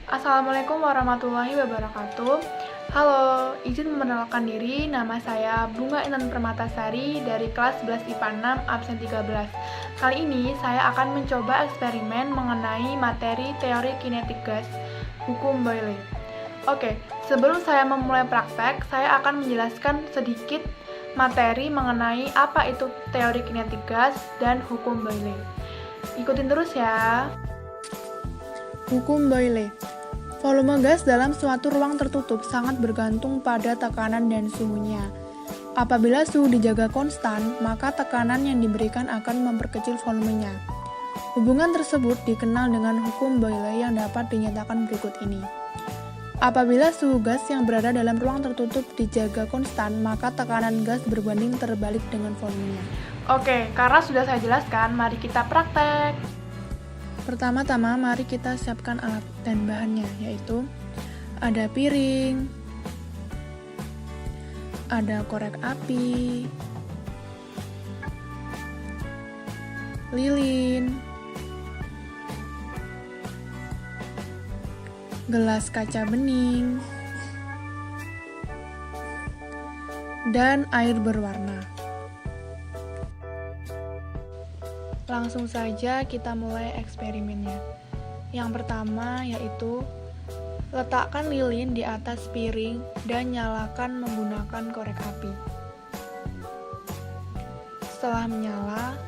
Assalamualaikum warahmatullahi wabarakatuh. Halo, izin memperkenalkan diri, nama saya Bunga Intan Permatasari dari kelas 11 IPA 6 absen 13. Kali ini saya akan mencoba eksperimen mengenai materi teori kinetik gas, hukum Boyle. Oke, sebelum saya memulai praktek, saya akan menjelaskan sedikit materi mengenai apa itu teori kinetik gas dan hukum Boyle. Ikutin terus ya. Hukum Boyle. Volume gas dalam suatu ruang tertutup sangat bergantung pada tekanan dan suhunya. Apabila suhu dijaga konstan, maka tekanan yang diberikan akan memperkecil volumenya. Hubungan tersebut dikenal dengan hukum Boyle yang dapat dinyatakan berikut ini. Apabila suhu gas yang berada dalam ruang tertutup dijaga konstan, maka tekanan gas berbanding terbalik dengan volumenya. Oke, karena sudah saya jelaskan, mari kita praktek. Pertama-tama, mari kita siapkan alat dan bahannya, yaitu ada piring, ada korek api, lilin, gelas kaca bening, dan air berwarna. Langsung saja kita mulai eksperimennya. Yang pertama yaitu letakkan lilin di atas piring dan nyalakan menggunakan korek api. Setelah menyala,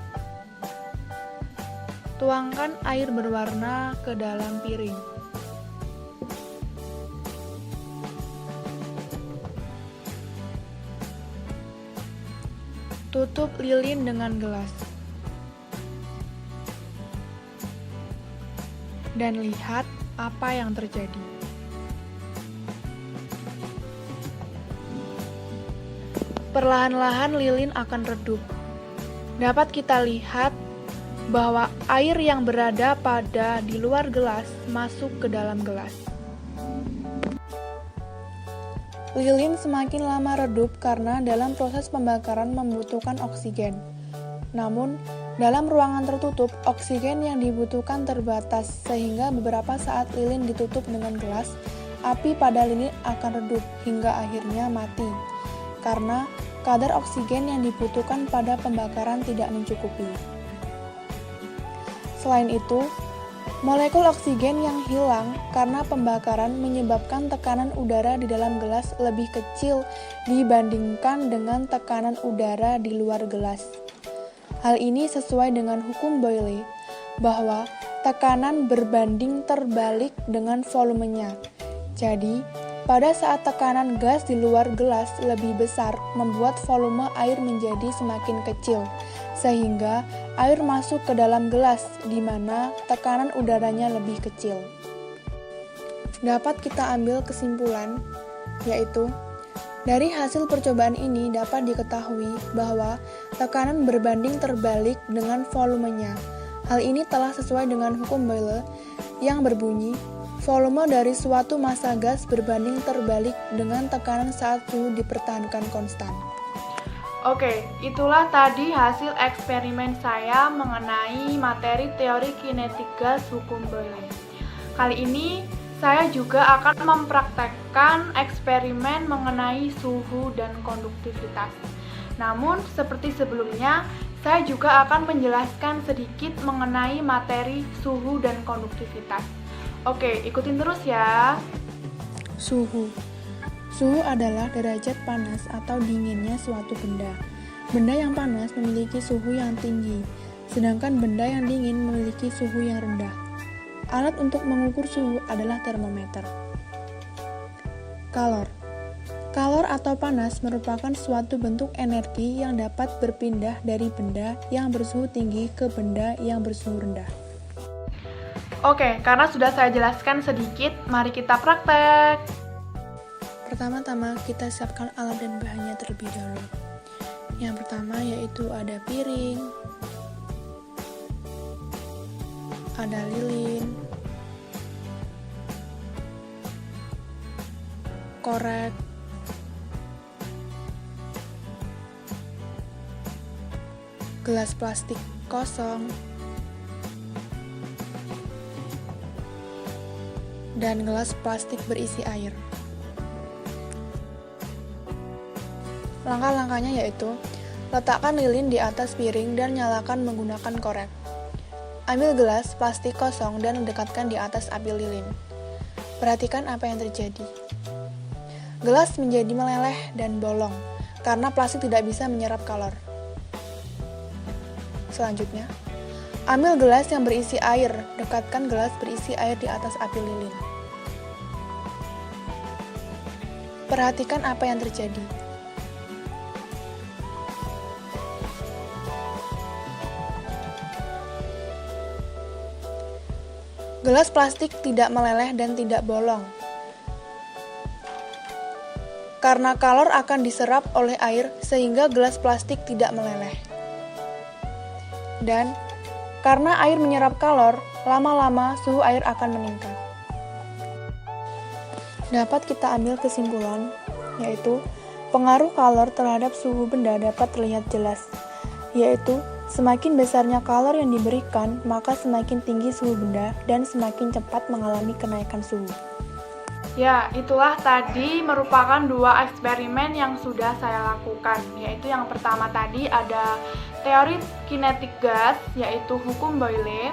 tuangkan air berwarna ke dalam piring. Tutup lilin dengan gelas. Dan lihat apa yang terjadi. Perlahan-lahan lilin akan redup. Dapat kita lihat bahwa air yang berada di luar gelas masuk ke dalam gelas. Lilin semakin lama redup karena dalam proses pembakaran membutuhkan oksigen. Namun, dalam ruangan tertutup, oksigen yang dibutuhkan terbatas, sehingga beberapa saat lilin ditutup dengan gelas, api pada lilin akan redup hingga akhirnya mati, karena kadar oksigen yang dibutuhkan pada pembakaran tidak mencukupi. Selain itu, molekul oksigen yang hilang karena pembakaran menyebabkan tekanan udara di dalam gelas lebih kecil dibandingkan dengan tekanan udara di luar gelas. Hal ini sesuai dengan hukum Boyle, bahwa tekanan berbanding terbalik dengan volumenya. Jadi, pada saat tekanan gas di luar gelas lebih besar, membuat volume air menjadi semakin kecil, sehingga air masuk ke dalam gelas, di mana tekanan udaranya lebih kecil. Dapat kita ambil kesimpulan, yaitu dari hasil percobaan ini dapat diketahui bahwa tekanan berbanding terbalik dengan volumenya. Hal ini telah sesuai dengan hukum Boyle yang berbunyi, volume dari suatu massa gas berbanding terbalik dengan tekanan saat suhu dipertahankan konstan. Oke, itulah tadi hasil eksperimen saya mengenai materi teori kinetik gas hukum Boyle. Kali ini saya juga akan mempraktekkan eksperimen mengenai suhu dan konduktivitas. Namun, seperti sebelumnya, saya juga akan menjelaskan sedikit mengenai materi suhu dan konduktivitas. Oke, ikutin terus ya. Suhu. Suhu adalah derajat panas atau dinginnya suatu benda. Benda yang panas memiliki suhu yang tinggi, sedangkan benda yang dingin memiliki suhu yang rendah. Alat untuk mengukur suhu adalah termometer. Kalor. Kalor atau panas merupakan suatu bentuk energi yang dapat berpindah dari benda yang bersuhu tinggi ke benda yang bersuhu rendah. Oke, karena sudah saya jelaskan sedikit, mari kita praktek. Pertama-tama kita siapkan alat dan bahannya terlebih dahulu. Yang pertama yaitu ada piring, ada lilin, korek, gelas plastik kosong, dan gelas plastik berisi air. Langkah-langkahnya yaitu, letakkan lilin di atas piring dan nyalakan menggunakan korek. Ambil gelas plastik kosong dan dekatkan di atas api lilin. Perhatikan apa yang terjadi. Gelas menjadi meleleh dan bolong, karena plastik tidak bisa menyerap kalor. Selanjutnya, ambil gelas yang berisi air, dekatkan gelas berisi air di atas api lilin. Perhatikan apa yang terjadi. Gelas plastik tidak meleleh dan tidak bolong, karena kalor akan diserap oleh air sehingga gelas plastik tidak meleleh. Dan karena air menyerap kalor, lama-lama suhu air akan meningkat. Dapat kita ambil kesimpulan, yaitu pengaruh kalor terhadap suhu benda dapat terlihat jelas, yaitu semakin besarnya kalor yang diberikan, maka semakin tinggi suhu benda dan semakin cepat mengalami kenaikan suhu. Ya, itulah tadi merupakan 2 eksperimen yang sudah saya lakukan, yaitu yang pertama tadi ada teori kinetik gas, yaitu hukum Boyle,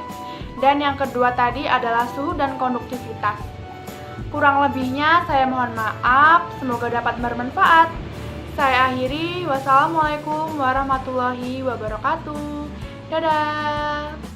dan yang kedua tadi adalah suhu dan konduktivitas. Kurang lebihnya saya mohon maaf, semoga dapat bermanfaat. Saya akhiri, wassalamualaikum warahmatullahi wabarakatuh. Dadah!